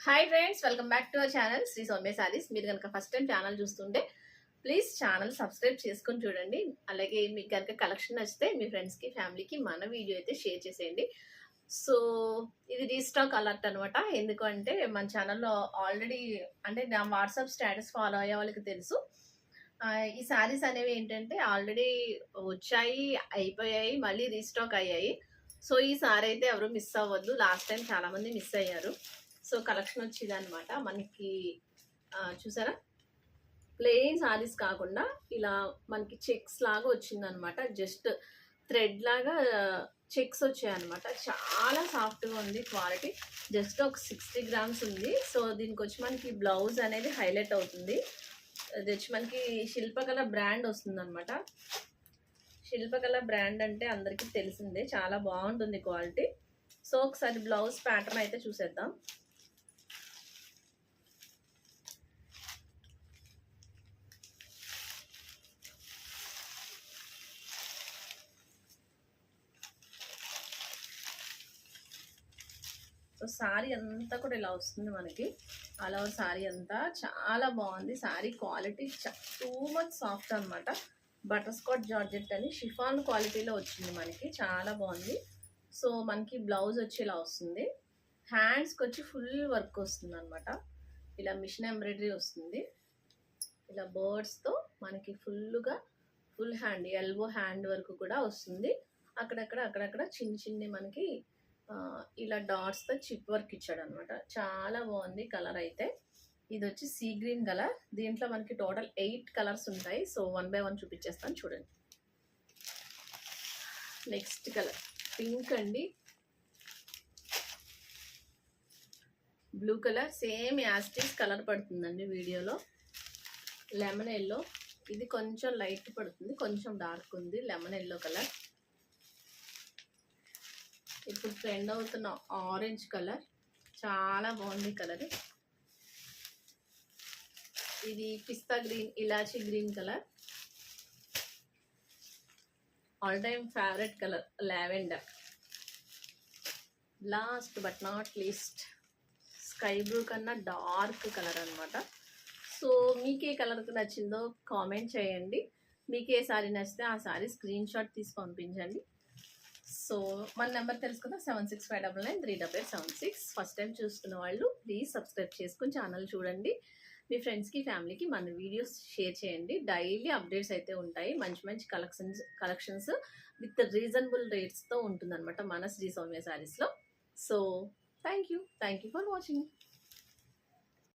Hi friends, welcome back to our channel Sri Soumya Sarees. మీరు కనుక first time channel చూస్తుంటే please channel subscribe చేసుకొని చూడండి. అలాగే మీకు కనుక కలెక్షన్ నచ్చితే మీ ఫ్రెండ్స్కి ఫ్యామిలీకి మన వీడియో అయితే షేర్ చేసేయండి. సో ఇది రీస్టాక్ అలర్ట్ అనమాట. ఎందుకంటే మన ఛానల్లో ఆల్రెడీ అంటే నా వాట్సాప్ స్టేటస్ ఫాలో అయ్యే వాళ్ళకి తెలుసు. ఈ శారీస్ అనేవి ఏంటంటే ఆల్రెడీ వచ్చాయి, అయిపోయాయి, మళ్ళీ రీస్టాక్ అయ్యాయి. సో ఈ సారీ అయితే ఎవరు మిస్ అవ్వద్దు. లాస్ట్ టైం చాలామంది మిస్ అయ్యారు. సో కలెక్షన్ వచ్చింది అనమాట మనకి. చూసారా, ప్లెయిన్ సారీస్ కాకుండా ఇలా మనకి చెక్స్ లాగా వచ్చిందనమాట. జస్ట్ థ్రెడ్ లాగా చెక్స్ వచ్చాయన్నమాట. చాలా సాఫ్ట్గా ఉంది క్వాలిటీ. జస్ట్ ఒక 60 గ్రామ్స్ ఉంది. సో దీనికి వచ్చి మనకి బ్లౌజ్ అనేది హైలైట్ అవుతుంది. అది వచ్చి మనకి శిల్పకళ బ్రాండ్ వస్తుంది అనమాట. శిల్పకళ బ్రాండ్ అంటే అందరికీ తెలిసిందే, చాలా బాగుంటుంది క్వాలిటీ. సో ఒకసారి బ్లౌజ్ ప్యాటర్న్ అయితే చూసేద్దాం. సో శారీ అంతా కూడా ఇలా వస్తుంది మనకి. ఆల్ ఓవర్ శారీ అంతా చాలా బాగుంది. Sari quality too much soft అనమాట. బటర్ స్కాచ్ జార్జెట్ అని షిఫాన్ క్వాలిటీలో వచ్చింది మనకి, చాలా బాగుంది. సో మనకి బ్లౌజ్ వచ్చి ఇలా వస్తుంది. హ్యాండ్స్కి వచ్చి ఫుల్ వర్క్ వస్తుంది అనమాట. ఇలా మిషన్ ఎంబ్రాయిడరీ వస్తుంది. ఇలా బర్డ్స్తో మనకి ఫుల్ హ్యాండ్, ఎల్బో హ్యాండ్ వరకు కూడా వస్తుంది. అక్కడక్కడ చిన్ని మనకి ఇలా డాట్స్తో చిప్ వర్క్ ఇచ్చాడు అనమాట. చాలా బాగుంది కలర్ అయితే. ఇది వచ్చి సీ గ్రీన్ కలర్. దీంట్లో మనకి టోటల్ 8 కలర్స్ ఉంటాయి. సో 1 బై 1 చూపించేస్తాను చూడండి. నెక్స్ట్ కలర్ పింక్ అండి. బ్లూ కలర్ సేమ్ యాస్టిస్ కలర్ పడుతుందండి వీడియోలో. లెమన్ ఎల్లో, ఇది కొంచెం లైట్ పడుతుంది, కొంచెం డార్క్ ఉంది. Lemon yellow colour. ఇప్పుడు ట్రెండ్ అవుతున్న ఆరెంజ్ కలర్, చాలా బాగుంది కలర్. ఇది pista green, elaichi green colour. All time favourite colour lavender. Last but not least sky blue కన్నా డార్క్ కలర్ అనమాట. సో మీకు ఏ కలర్కి నచ్చిందో కామెంట్ చేయండి. మీకు ఏ సారీ నచ్చితే ఆ సారీ స్క్రీన్ షాట్ తీసి పంపించండి. సో మన నెంబర్ తెలుసు కదా, 7659938876. ఫస్ట్ టైం చూస్తున్న వాళ్ళు ప్లీజ్ సబ్స్క్రైబ్ చేసుకుని ఛానల్ చూడండి. మీ ఫ్రెండ్స్కి ఫ్యామిలీకి మన వీడియోస్ షేర్ చేయండి. డైలీ అప్డేట్స్ అయితే ఉంటాయి. మంచి కలెక్షన్స్ విత్ రీజనబుల్ రేట్స్తో ఉంటుందన్నమాట మన శ్రీ సౌమ్య శారీస్లో. So thank you for watching.